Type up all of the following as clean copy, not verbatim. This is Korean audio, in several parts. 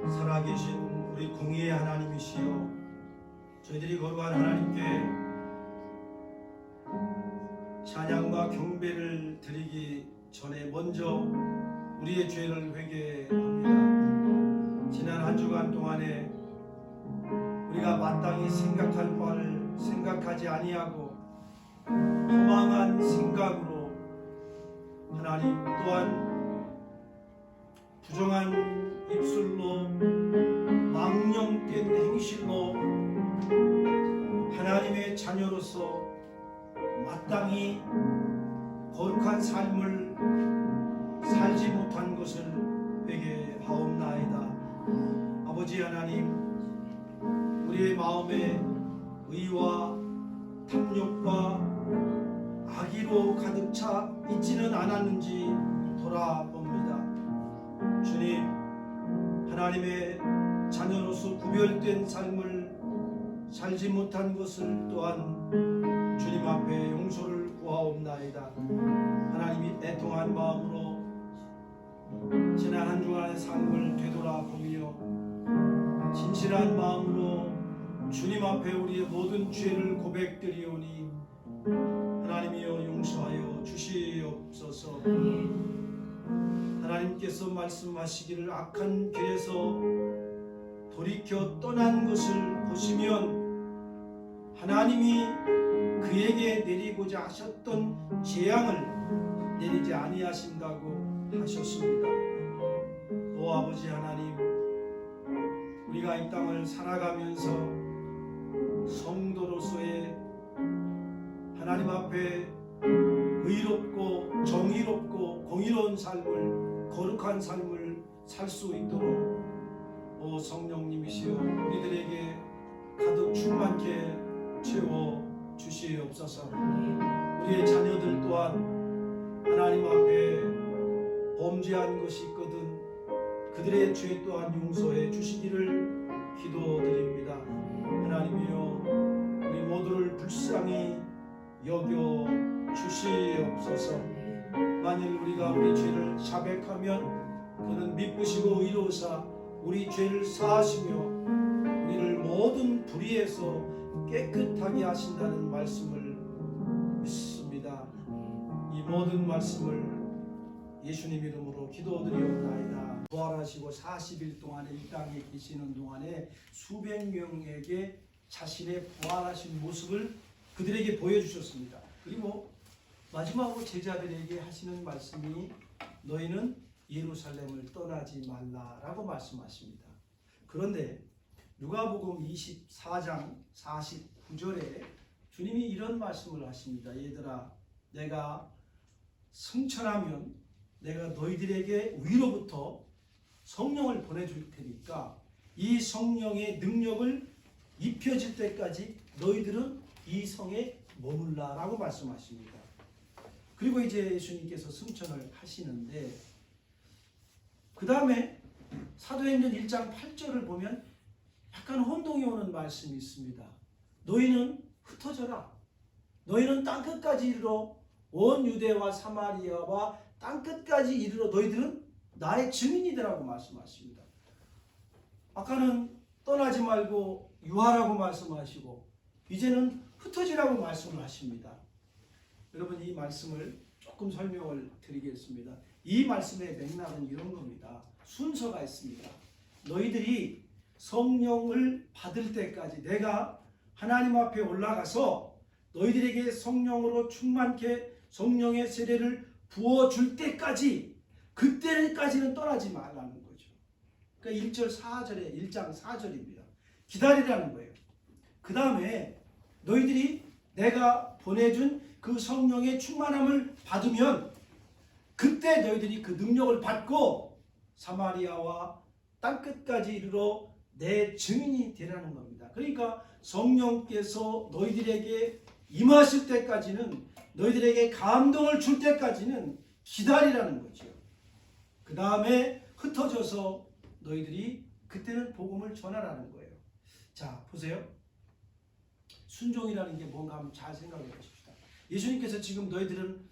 살아계신 우리 공의의 하나님이시여, 저희들이 거룩한 하나님께 찬양과 경배를 드리기 전에 먼저 우리의 죄를 회개합니다. 지난 한 주간 동안에 우리가 마땅히 생각할 바를 생각하지 아니하고 허망한 생각으로 하나님 또한 부정한 입술로 망령된 행실로 하나님의 자녀로서 마땅히 거룩한 삶을 살지 못한 것을 회개하옵나이다. 아버지 하나님, 우리의 마음에 의와 탐욕과 악의로 가득 차 있지는 않았는지 돌아봅니다. 주님, 하나님의 자녀로서 구별된 삶을 살지 못한 것을 또한 주님 앞에 용서를 구하옵나이다. 하나님이 애통한 마음으로 지난 한 주간의 삶을 되돌아보며 진실한 마음으로 주님 앞에 우리의 모든 죄를 고백드리오니 하나님이여 용서하여 주시옵소서. 하나님께서 말씀하시기를 악한 길에서 돌이켜 떠난 것을 보시면 하나님이 그에게 내리고자 하셨던 재앙을 내리지 아니하신다고 하셨습니다. 오 아버지 하나님, 우리가 이 땅을 살아가면서 성도로서의 하나님 앞에 의롭고 정의롭고 공의로운 삶을, 거룩한 삶을 살 수 있도록 오 성령님이시여 우리들에게 가득 충만케 채워 주시옵소서. 우리의 자녀들 또한 하나님 앞에 범죄한 것이 있거든 그들의 죄 또한 용서해 주시기를 기도드립니다. 하나님이여 우리 모두를 불쌍히 여겨 주시옵소서. 만일 우리가 우리 죄를 자백하면 그는 미쁘시고 의로우사 우리 죄를 사하시며 우리를 모든 불의에서 깨끗하게 하신다는 말씀을 믿습니다. 이 모든 말씀을 예수님 이름으로 기도드리옵나이다. 부활하시고 40일 동안에 이 땅에 계시는 동안에 수백 명에게 자신의 부활하신 모습을 그들에게 보여주셨습니다. 그리고 마지막으로 제자들에게 하시는 말씀이 너희는 예루살렘을 떠나지 말라라고 말씀하십니다. 그런데 누가복음 24장 49절에 주님이 이런 말씀을 하십니다. 얘들아, 내가 승천하면 내가 너희들에게 위로부터 성령을 보내줄 테니까 이 성령의 능력을 입혀질 때까지 너희들은 이 성에 머물라라고 말씀하십니다. 그리고 이제 예수님께서 승천을 하시는데 그 다음에 사도행전 1장 8절을 보면 약간 혼동이 오는 말씀이 있습니다. 너희는 흩어져라. 너희는 땅끝까지 이르러 온 유대와 사마리아와 땅끝까지 이르러 너희들은 나의 증인이 되라고 말씀하십니다. 아까는 떠나지 말고 유하라고 말씀하시고 이제는 흩어지라고 말씀을 하십니다. 여러분, 이 말씀을 조금 설명을 드리겠습니다. 이 말씀의 맥락은 이런 겁니다. 순서가 있습니다. 너희들이 성령을 받을 때까지, 내가 하나님 앞에 올라가서 너희들에게 성령으로 충만케 성령의 세례를 부어줄 때까지, 그때까지는 떠나지 말라는 거죠. 그러니까 1절 4절에 1장 4절입니다. 기다리라는 거예요. 그 다음에 너희들이 내가 보내준 그 성령의 충만함을 받으면 그때 너희들이 그 능력을 받고 사마리아와 땅끝까지 이르러 내 증인이 되라는 겁니다. 그러니까 성령께서 너희들에게 임하실 때까지는, 너희들에게 감동을 줄 때까지는 기다리라는 거죠. 그 다음에 흩어져서 너희들이 그때는 복음을 전하라는 거예요. 자, 보세요. 순종이라는 게 뭔가 한번 잘 생각해 보십시다. 예수님께서 지금 너희들은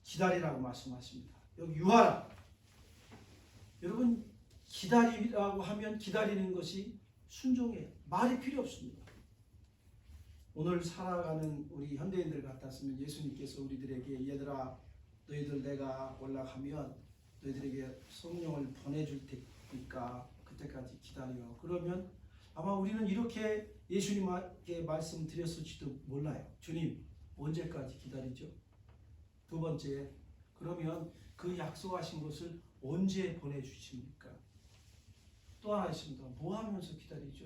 기다리라고 말씀하십니다. 여기 유하라. 여러분, 기다리라고 하면 기다리는 것이 순종이에요. 말이 필요 없습니다. 오늘 살아가는 우리 현대인들 같았으면 예수님께서 우리들에게 얘들아 너희들 내가 올라가면 너희들에게 성령을 보내줄 테니까 그때까지 기다려. 그러면 아마 우리는 이렇게 예수님께 말씀드렸을지도 몰라요. 주님 언제까지 기다리죠? 두 번째, 그러면 그 약속하신 것을 언제 보내주십니까? 또 하나 있습니다. 뭐 하면서 기다리죠?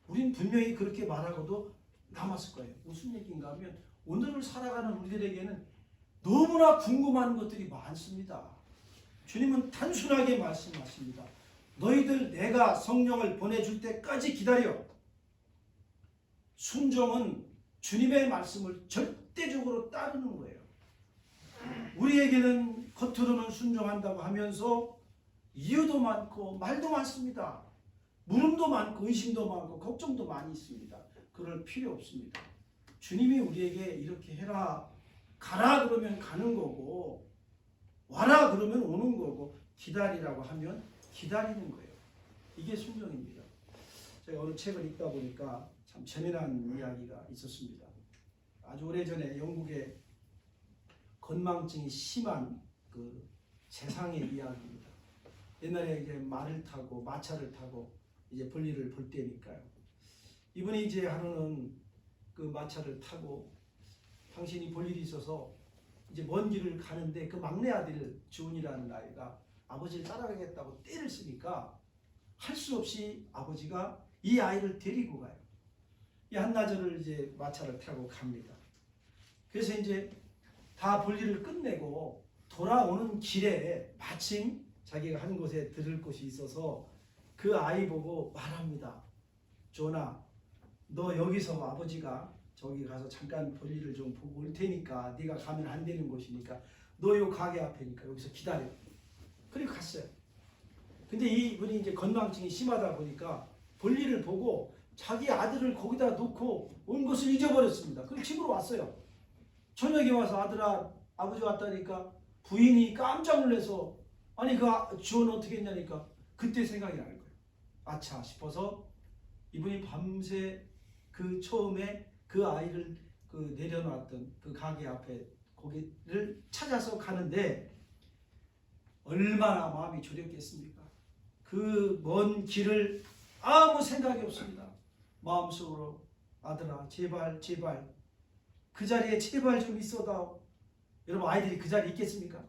우린 분명히 그렇게 말하고도 남았을 거예요. 무슨 얘기인가 하면 오늘을 살아가는 우리들에게는 너무나 궁금한 것들이 많습니다. 주님은 단순하게 말씀하십니다. 너희들 내가 성령을 보내줄 때까지 기다려. 순종은 주님의 말씀을 절대적으로 따르는 거예요. 우리에게는 겉으로는 순종한다고 하면서 이유도 많고 말도 많습니다. 물음도 많고 의심도 많고 걱정도 많이 있습니다. 그럴 필요 없습니다. 주님이 우리에게 이렇게 해라, 가라 그러면 가는 거고, 와라 그러면 오는 거고, 기다리라고 하면 기다리는 거예요. 이게 순종입니다. 제가 어느 책을 읽다 보니까 참 재미난 이야기가 있었습니다. 아주 오래전에 영국의 건망증이 심한 그 세상의 이야기입니다. 옛날에 이제 말을 타고 마차를 타고 이제 볼일을 볼 때니까요. 이분이 이제 하루는 그 마차를 타고 당신이 볼 일이 있어서 이제 먼 길을 가는데 그 막내 아들 존이라는 아이가 아버지를 따라가겠다고 떼를 쓰니까 할 수 없이 아버지가 이 아이를 데리고 가요. 이 한나절을 이제 마차를 타고 갑니다. 그래서 이제 다 볼일을 끝내고 돌아오는 길에 마침 자기가 한 곳에 들을 곳이 있어서 그 아이 보고 말합니다. 존아, 너 여기서 아버지가 저기 가서 잠깐 볼일을 좀 보고 올 테니까, 네가 가면 안 되는 곳이니까 너 요 가게 앞에니까 여기서 기다려. 그리고 갔어요. 근데 이분이 이제 건망증이 심하다 보니까 볼일을 보고 자기 아들을 거기다 놓고 온 것을 잊어버렸습니다. 그리고 집으로 왔어요. 저녁에 와서 아들아, 아버지 왔다니까 부인이 깜짝 놀라서 아니 그 존 어떻게 했냐니까 그때 생각이 나는 거예요. 아차 싶어서 이분이 밤새 그 처음에 그 아이를 그 내려놨던 그 가게 앞에 거기를 찾아서 가는데 얼마나 마음이 졸였겠습니까? 그 먼 길을 아무 생각이 없습니다. 마음속으로 아들아 제발 제발 그 자리에 제발 좀 있어다오. 여러분, 아이들이 그 자리에 있겠습니까?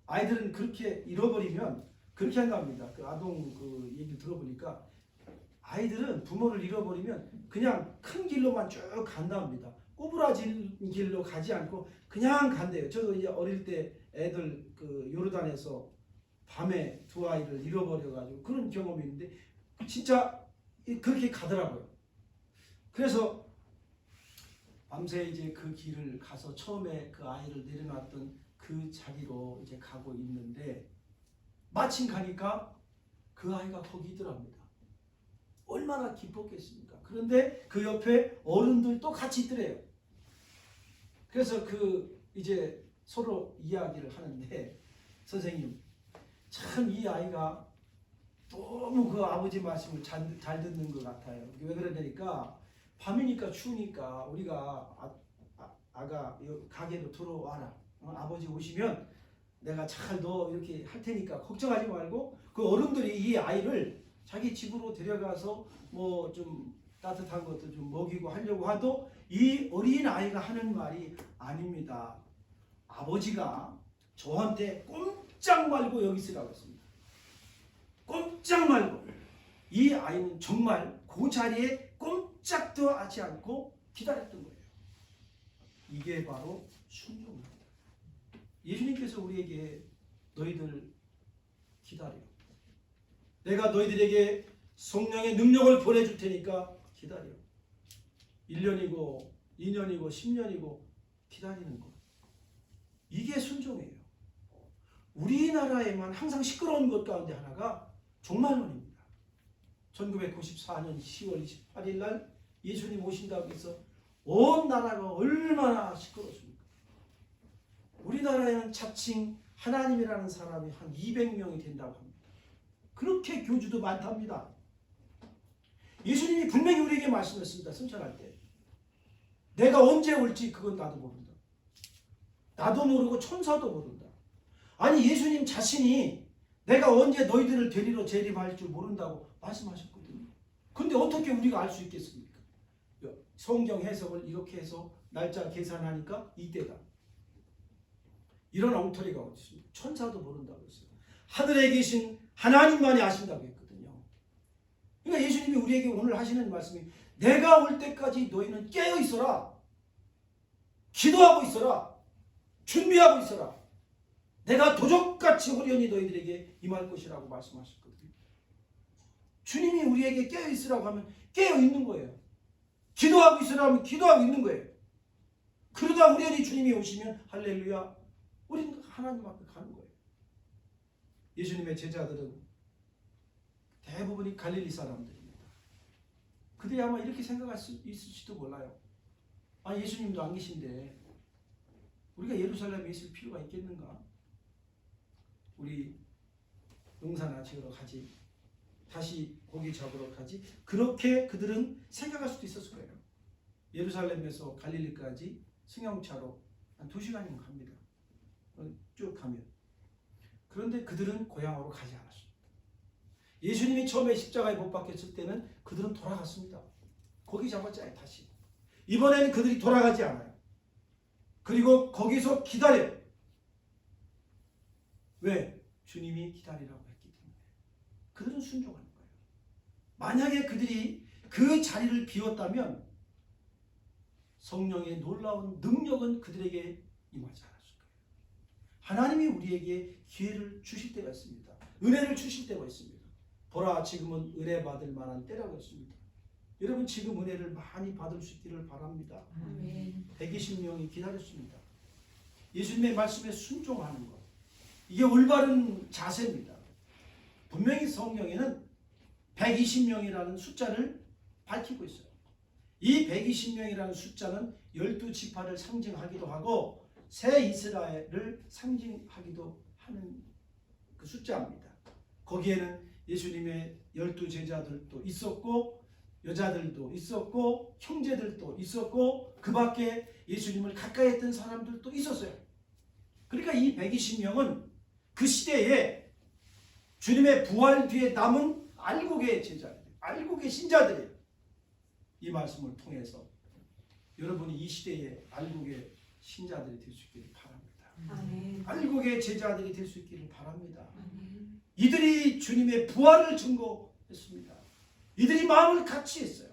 아이들은 그렇게 잃어버리면 그렇게 한답니다. 그 아동 그 얘기를 들어보니까 아이들은 부모를 잃어버리면 그냥 큰 길로만 쭉 간답니다. 꼬부라진 길로 가지 않고 그냥 간대요. 저도 이제 어릴 때 애들 그 요르단에서 밤에 두 아이를 잃어버려가지고 그런 경험이 있는데 진짜 그렇게 가더라고요. 그래서 밤새 이제 그 길을 가서 처음에 그 아이를 내려놨던 그 자리로 이제 가고 있는데 마침 가니까 그 아이가 거기 있더랍니다. 얼마나 기뻤겠습니까? 그런데 그 옆에 어른들도 같이 있더래요. 그래서 이제 서로 이야기를 하는데, 선생님, 참 이 아이가 너무 그 아버지 말씀을 잘 듣는 것 같아요. 왜 그러냐니까 밤이니까 추우니까 우리가 아가 가게로 들어와라. 아버지 오시면 내가 잘 너 이렇게 할 테니까 걱정하지 말고, 그 어른들이 이 아이를 자기 집으로 데려가서 뭐 좀 따뜻한 것도 좀 먹이고 하려고 해도 이 어린 아이가 하는 말이 아닙니다. 아버지가 저한테 꼼짝 말고 여기 있으라고 했습니다. 꼼짝 말고. 이 아이는 정말 그 자리에 꼼짝도 하지 않고 기다렸던 거예요. 이게 바로 순종입니다. 예수님께서 우리에게 너희들 기다려. 내가 너희들에게 성령의 능력을 보내줄 테니까 기다려. 1년이고 2년이고 10년이고 기다리는 것. 이게 순종이에요. 우리나라에만 항상 시끄러운 것 가운데 하나가 종말론입니다. 1994년 10월 28일 날 예수님 오신다고 해서 온 나라가 얼마나 시끄럽습니까? 우리나라에는 자칭 하나님이라는 사람이 한 200명이 된다고 합니다. 그렇게 교주도 많답니다. 예수님이 분명히 우리에게 말씀했습니다. 승천할 때. 내가 언제 올지 그건 나도 모른다. 나도 모르고 천사도 모른다. 아니 예수님 자신이 내가 언제 너희들을 데리러 재림할 줄 모른다고 말씀하셨거든요. 근데 어떻게 우리가 알 수 있겠습니까? 성경 해석을 이렇게 해서 날짜 계산하니까 이때다. 이런 엉터리가 어디 있습니까? 천사도 모른다고 했어요. 하늘에 계신 하나님만이 아신다고 했거든요. 그러니까 예수님이 우리에게 오늘 하시는 말씀이 내가 올 때까지 너희는 깨어 있어라. 기도하고 있어라. 준비하고 있어라. 내가 도적같이 호련히 너희들에게 임할 것이라고 말씀하셨거든요. 주님이 우리에게 깨어 있으라고 하면 깨어 있는 거예요. 기도하고 있으라 하면 기도하고 있는 거예요. 그러다 우연히 주님이 오시면 할렐루야, 우리는 하나님 앞에 가는 거예요. 예수님의 제자들은 대부분이 갈릴리 사람들입니다. 그들이 아마 이렇게 생각할 수 있을지도 몰라요. 아, 예수님도 안 계신데 우리가 예루살렘에 있을 필요가 있겠는가? 우리 농사나 지으러 가지, 다시 고기 잡으러 가지, 그렇게 그들은 생각할 수도 있었을 거예요. 예루살렘에서 갈릴리까지 승용차로 한 2시간이면 갑니다. 쭉 가면. 그런데 그들은 고향으로 가지 않았습니다. 예수님이 처음에 십자가에 못 박혔을 때는 그들은 돌아갔습니다. 고기 잡았잖아요. 다시. 이번에는 그들이 돌아가지 않아요. 그리고 거기서 기다려요. 왜? 주님이 기다리라고 했기 때문에. 그들은 순종하는 거예요. 만약에 그들이 그 자리를 비웠다면 성령의 놀라운 능력은 그들에게 임하지 않았을 거예요. 하나님이 우리에게 기회를 주실 때가 있습니다. 은혜를 주실 때가 있습니다. 보라, 지금은 은혜 받을 만한 때라고 했습니다. 여러분, 지금 은혜를 많이 받을 수 있기를 바랍니다. 120명이 기다렸습니다. 예수님의 말씀에 순종하는 것, 이게 올바른 자세입니다. 분명히 성경에는 120명이라는 숫자를 밝히고 있어요. 이 120명이라는 숫자는 12지파를 상징하기도 하고 새 이스라엘을 상징하기도 하는 그 숫자입니다. 거기에는 예수님의 12제자들도 있었고 여자들도 있었고 형제들도 있었고 그 밖에 예수님을 가까이 했던 사람들도 있었어요. 그러니까 이 120명은 그 시대에 주님의 부활 뒤에 남은 알곡의 제자들, 알곡의 신자들이에요. 이 말씀을 통해서 여러분이 이 시대에 알곡의 신자들이 될 수 있기를 바랍니다. 아멘. 알곡의 제자들이 될 수 있기를 바랍니다. 아멘. 이들이 주님의 부활을 증거했습니다. 이들이 마음을 같이 했어요.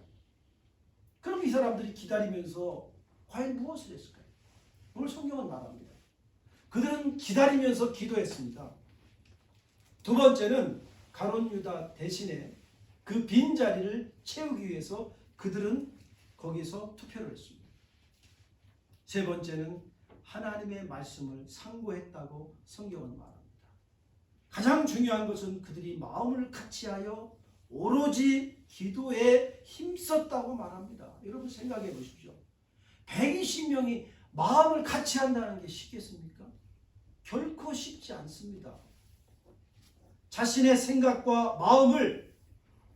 그럼 이 사람들이 기다리면서 과연 무엇을 했을까요? 오늘 성경은 말합니다. 그들은 기다리면서 기도했습니다. 두 번째는 가룟 유다 대신에 그 빈 자리를 채우기 위해서 그들은 거기서 투표를 했습니다. 세 번째는 하나님의 말씀을 상고했다고 성경은 말합니다. 가장 중요한 것은 그들이 마음을 같이하여 오로지 기도에 힘썼다고 말합니다. 여러분 생각해 보십시오. 120명이 마음을 같이 한다는 게 쉽겠습니까? 결코 쉽지 않습니다. 자신의 생각과 마음을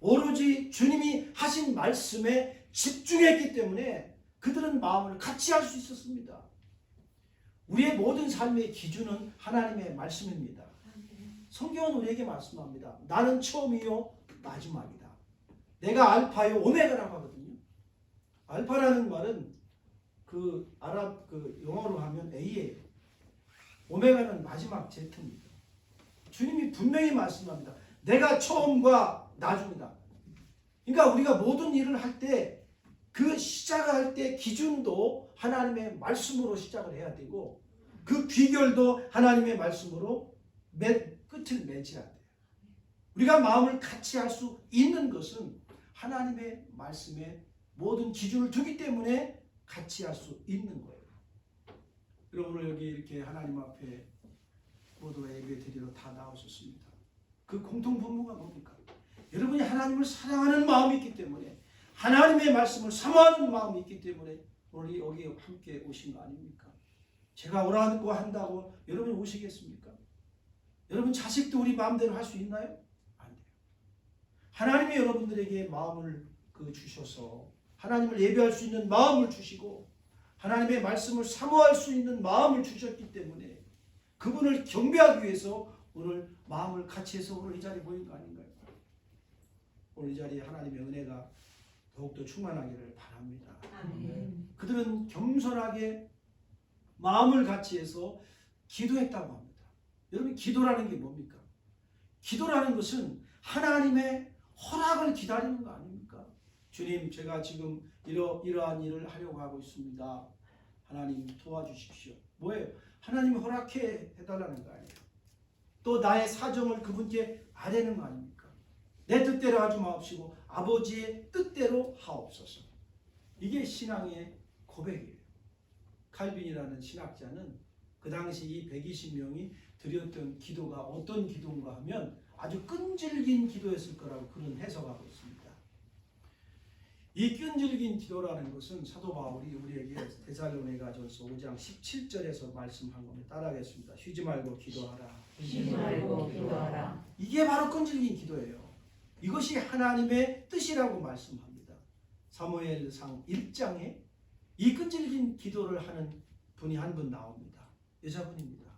오로지 주님이 하신 말씀에 집중했기 때문에 그들은 마음을 같이 할 수 있었습니다. 우리의 모든 삶의 기준은 하나님의 말씀입니다. 성경은 우리에게 말씀합니다. 나는 처음이요 마지막이다. 내가 알파요 오메가라고 하거든요. 알파라는 말은 그 아랍 영어로 하면 A예요. 오메가는 마지막 Z입니다. 주님이 분명히 말씀합니다. 내가 처음과 나중이다. 그러니까 우리가 모든 일을 할 때 그 시작할 때 기준도 하나님의 말씀으로 시작을 해야 되고 그 비결도 하나님의 말씀으로 끝을 맺어야 돼요. 우리가 마음을 같이 할 수 있는 것은 하나님의 말씀에 모든 기준을 두기 때문에 같이 할 수 있는 거예요. 여러분 오늘 여기 이렇게 하나님 앞에 모두 예배 드리러 다 나오셨습니다. 그 공통 분모가 뭡니까? 여러분이 하나님을 사랑하는 마음이 있기 때문에 하나님의 말씀을 사모하는 마음이 있기 때문에 오늘 여기 함께 오신 거 아닙니까? 제가 오라고 한다고 여러분이 오시겠습니까? 여러분 자식도 우리 마음대로 할 수 있나요? 안 돼요. 하나님이 여러분들에게 마음을 주셔서 하나님을 예배할 수 있는 마음을 주시고 하나님의 말씀을 사모할 수 있는 마음을 주셨기 때문에 그분을 경배하기 위해서 오늘 마음을 같이 해서 오늘 이 자리에 모인 거 아닌가요? 오늘 이 자리에 하나님의 은혜가 더욱더 충만하기를 바랍니다. 아멘. 그들은 겸손하게 마음을 같이 해서 기도했다고 합니다. 여러분 기도라는 게 뭡니까? 기도라는 것은 하나님의 허락을 기다리는 거 아닙니까? 주님 제가 지금 이러한 일을 하려고 하고 있습니다. 하나님 도와주십시오. 뭐예요? 하나님이 허락해 해달라는 거 아니에요. 또 나의 사정을 그분께 아뢰는 거 아닙니까? 내 뜻대로 하지 마옵시고 아버지의 뜻대로 하옵소서. 이게 신앙의 고백이에요. 칼빈이라는 신학자는 그 당시 이 120명이 드렸던 기도가 어떤 기도인가 하면 아주 끈질긴 기도였을 거라고 그런 해석하고 있습니다. 이 끈질긴 기도라는 것은 사도 바울이 우리에게 데살로니가전서 5장 17절에서 말씀한 겁니다. 따라하겠습니다. 쉬지 말고 기도하라. 쉬지 말고 기도하라. 이게 바로 끈질긴 기도예요. 이것이 하나님의 뜻이라고 말씀합니다. 사무엘상 1장에 이 끈질긴 기도를 하는 분이 한 분 나옵니다. 여자분입니다.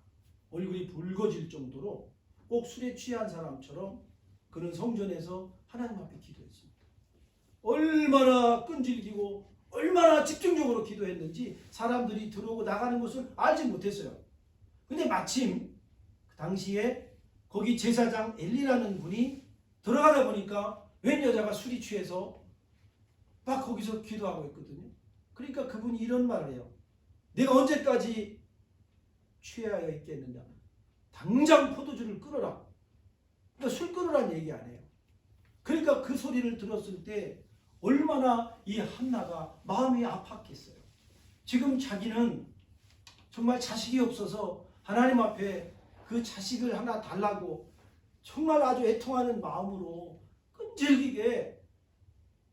얼굴이 붉어질 정도로 꼭 술에 취한 사람처럼 그는 성전에서 하나님 앞에 기도했습니다. 얼마나 끈질기고 얼마나 집중적으로 기도했는지 사람들이 들어오고 나가는 것을 알지 못했어요. 근데 마침 그 당시에 거기 제사장 엘리라는 분이 들어가다 보니까 웬 여자가 술이 취해서 막 거기서 기도하고 있거든요. 그러니까 그분이 이런 말을 해요. 내가 언제까지 취해야 있겠느냐. 당장 포도주를 끊어라. 그러니까 술 끊으라는 얘기 안 해요. 그러니까 그 소리를 들었을 때 얼마나 이 한나가 마음이 아팠겠어요. 지금 자기는 정말 자식이 없어서 하나님 앞에 그 자식을 하나 달라고 정말 아주 애통하는 마음으로 끈질기게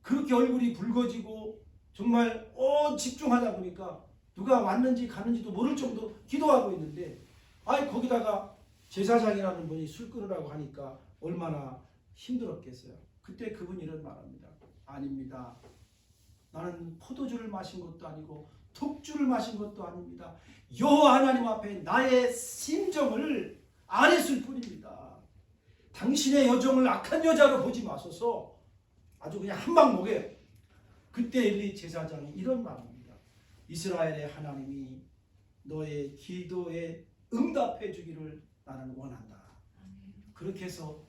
그렇게 얼굴이 붉어지고 정말 집중하다 보니까 누가 왔는지 갔는지도 모를 정도로 기도하고 있는데 거기다가 제사장이라는 분이 술 끊으라고 하니까 얼마나 힘들었겠어요. 그때 그분이 이런 말합니다. 아닙니다. 나는 포도주를 마신 것도 아니고 독주를 마신 것도 아닙니다. 여호와 하나님 앞에 나의 심정을 아뢰었을 뿐입니다. 당신의 여정을 악한 여자로 보지 마소서. 아주 그냥 한방 먹여요. 그때 엘리 제사장이 이런 말합니다. 이스라엘의 하나님이 너의 기도에 응답해 주기를 나는 원한다. 그렇게 해서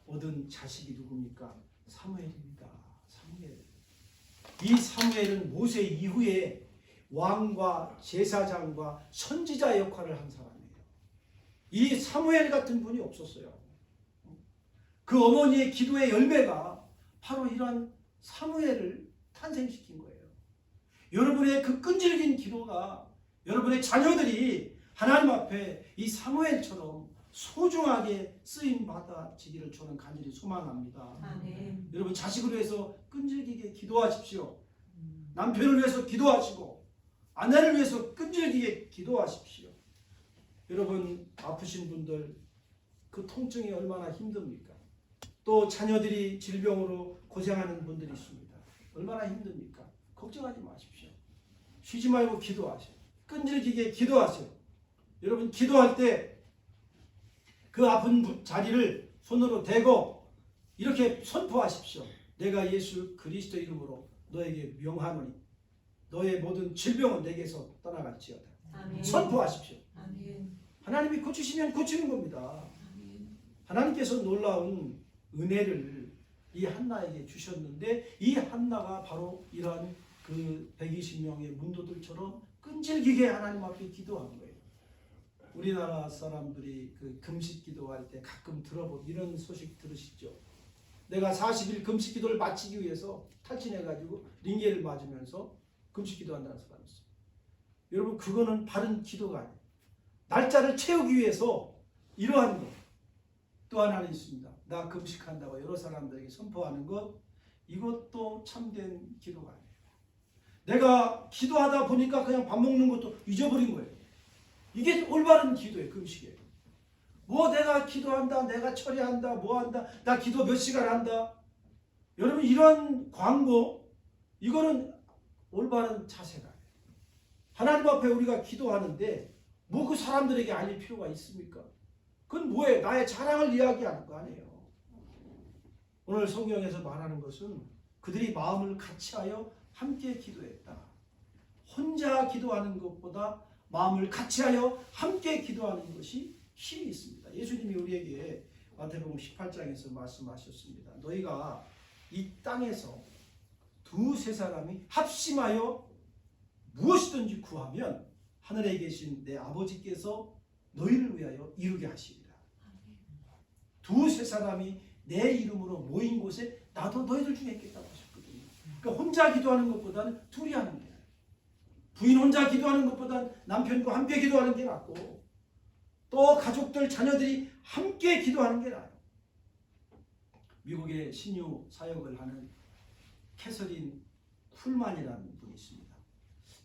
얻은 자식이 누굽니까? 사무엘입니다. 사무엘. 이 사무엘은 모세 이후에 왕과 제사장과 선지자 역할을 한 사람이에요. 이 사무엘 같은 분이 없었어요. 그 어머니의 기도의 열매가 바로 이러한 사무엘을 탄생시킨 거예요. 여러분의 그 끈질긴 기도가 여러분의 자녀들이 하나님 앞에 이 사무엘처럼 소중하게 쓰임 받아지기를 저는 간절히 소망합니다. 아멘. 여러분 자식을 위해서 끈질기게 기도하십시오. 남편을 위해서 기도하시고 아내를 위해서 끈질기게 기도하십시오. 여러분 아프신 분들 그 통증이 얼마나 힘듭니까? 또 자녀들이 질병으로 고생하는 분들이 있습니다. 얼마나 힘듭니까? 걱정하지 마십시오. 쉬지 말고 기도하세요. 끈질기게 기도하세요. 여러분 기도할 때 그 아픈 자리를 손으로 대고 이렇게 선포하십시오. 내가 예수 그리스도 이름으로 너에게 명하노니 너의 모든 질병은 내게서 떠나갈지어다. 아멘. 선포하십시오. 아멘. 하나님이 고치시면 고치는 겁니다. 아멘. 하나님께서 놀라운 은혜를 이 한나에게 주셨는데 이 한나가 바로 이러한 그 120명의 문도들처럼 끈질기게 하나님 앞에 기도한 거예요. 우리나라 사람들이 그 금식 기도할 때 가끔 들어본 이런 소식 들으시죠? 내가 40일 금식 기도를 마치기 위해서 탈진해가지고 링게를 맞으면서 금식 기도한다는 사람이 있어요. 여러분 그거는 바른 기도가 아니에요. 날짜를 채우기 위해서 이러한 것. 또 하나는 있습니다. 나 금식한다고 여러 사람들에게 선포하는 것, 이것도 참된 기도가 아니에요. 내가 기도하다 보니까 그냥 밥 먹는 것도 잊어버린 거예요. 이게 올바른 기도예요. 금식이에요. 뭐 내가 기도한다, 내가 처리한다, 뭐 한다, 나 기도 몇 시간 한다. 여러분 이런 광고, 이거는 올바른 자세가 아니에요. 하나님 앞에 우리가 기도하는데 뭐 그 사람들에게 알릴 필요가 있습니까? 그건 뭐예요? 나의 자랑을 이야기하는 거 아니에요. 오늘 성경에서 말하는 것은 그들이 마음을 같이하여 함께 기도했다. 혼자 기도하는 것보다 마음을 같이하여 함께 기도하는 것이 힘이 있습니다. 예수님이 우리에게 마태복음 18장에서 말씀하셨습니다. 너희가 이 땅에서 두세 사람이 합심하여 무엇이든지 구하면 하늘에 계신 내 아버지께서 너희를 위하여 이루게 하시리라. 두세 사람이 내 이름으로 모인 곳에 나도 너희들 중에 있겠다고 하셨거든요. 그러니까 혼자 기도하는 것보다는 둘이 하는 게 나아요. 부인 혼자 기도하는 것보다는 남편과 함께 기도하는 게 낫고 또 가족들, 자녀들이 함께 기도하는 게 나아요. 미국의 신유 사역을 하는 캐서린 쿨만이라는 분이 있습니다.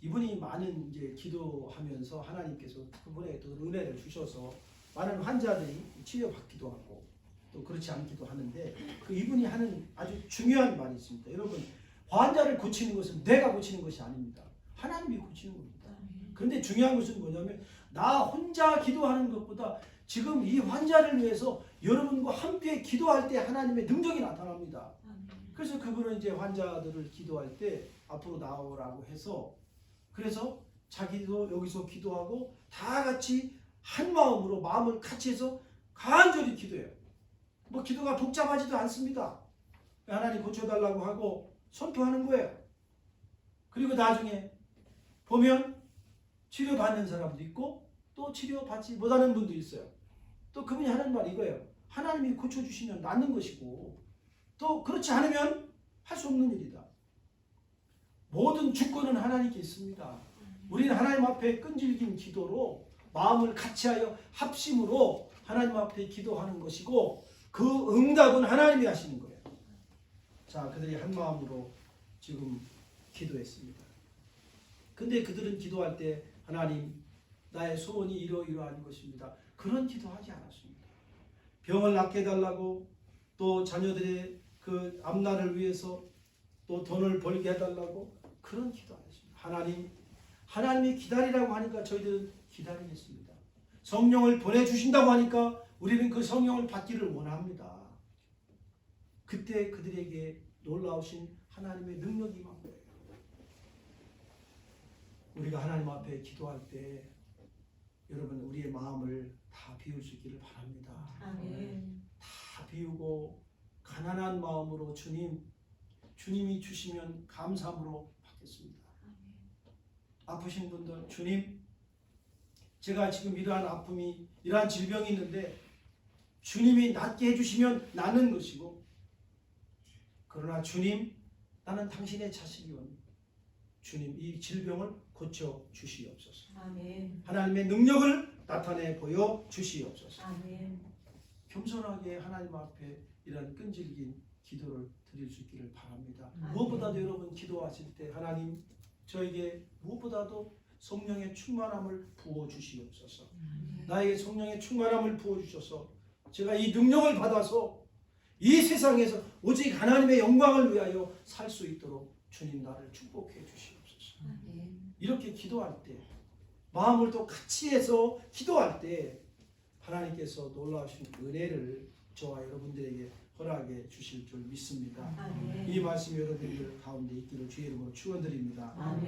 이분이 많은 이제 기도하면서 하나님께서 그분에게 또 은혜를 주셔서 많은 환자들이 치료받기도 하고 또 그렇지 않기도 하는데 그 이분이 하는 아주 중요한 말이 있습니다. 여러분 환자를 고치는 것은 내가 고치는 것이 아닙니다. 하나님이 고치는 겁니다. 그런데 중요한 것은 뭐냐면 나 혼자 기도하는 것보다 지금 이 환자를 위해서 여러분과 함께 기도할 때 하나님의 능력이 나타납니다. 그래서 그분은 이제 환자들을 기도할 때 앞으로 나오라고 해서 그래서 자기도 여기서 기도하고 다 같이 한 마음으로 마음을 같이 해서 간절히 기도해요. 뭐 기도가 복잡하지도 않습니다. 하나님 고쳐달라고 하고 선포하는 거예요. 그리고 나중에 보면 치료받는 사람도 있고 또 치료받지 못하는 분도 있어요. 또 그분이 하는 말이 이거예요. 하나님이 고쳐주시면 낫는 것이고 또 그렇지 않으면 할 수 없는 일이다. 모든 주권은 하나님께 있습니다. 우리는 하나님 앞에 끈질긴 기도로 마음을 같이하여 합심으로 하나님 앞에 기도하는 것이고 그 응답은 하나님이 하시는 거예요. 자, 그들이 한 마음으로 지금 기도했습니다. 근데 그들은 기도할 때 하나님 나의 소원이 이러이러한 것입니다. 그런 기도하지 않았습니다. 병을 낫게 해달라고 또 자녀들의 그 앞날을 위해서 또 돈을 벌게 해달라고 그런 기도 안 했습니다. 하나님이 기다리라고 하니까 저희들은 기다리겠습니다. 성령을 보내주신다고 하니까 우리는 그 성령을 받기를 원합니다. 그때 그들에게 놀라우신 하나님의 능력이 임한 거예요. 우리가 하나님 앞에 기도할 때 여러분 우리의 마음을 다 비울 수 있기를 바랍니다. 아멘. 다 비우고 가난한 마음으로 주님이 주시면 감사함으로 받겠습니다. 아프신 분들 주님 제가 지금 이러한 아픔이 이러한 질병이 있는데 주님이 낫게 해주시면 낫는 것이고 그러나 주님 나는 당신의 자식이오니 주님 이 질병을 고쳐 주시옵소서. 아멘. 하나님의 능력을 나타내 보여 주시옵소서. 아멘. 겸손하게 하나님 앞에 이런 끈질긴 기도를 드릴 수 있기를 바랍니다. 아멘. 무엇보다도 여러분 기도하실 때 하나님 저에게 무엇보다도 성령의 충만함을 부어 주시옵소서. 나에게 성령의 충만함을 부어 주셔서 제가 이 능력을 받아서 이 세상에서 오직 하나님의 영광을 위하여 살 수 있도록 주님 나를 축복해 주시옵소서. 아멘. 이렇게 기도할 때 마음을 또 같이 해서 기도할 때 하나님께서 놀라우신 은혜를 저와 여러분들에게 허락해 주실 줄 믿습니다. 아멘. 이 말씀이 여러분들 가운데 있기를 주의 이름으로 축원드립니다. 아멘.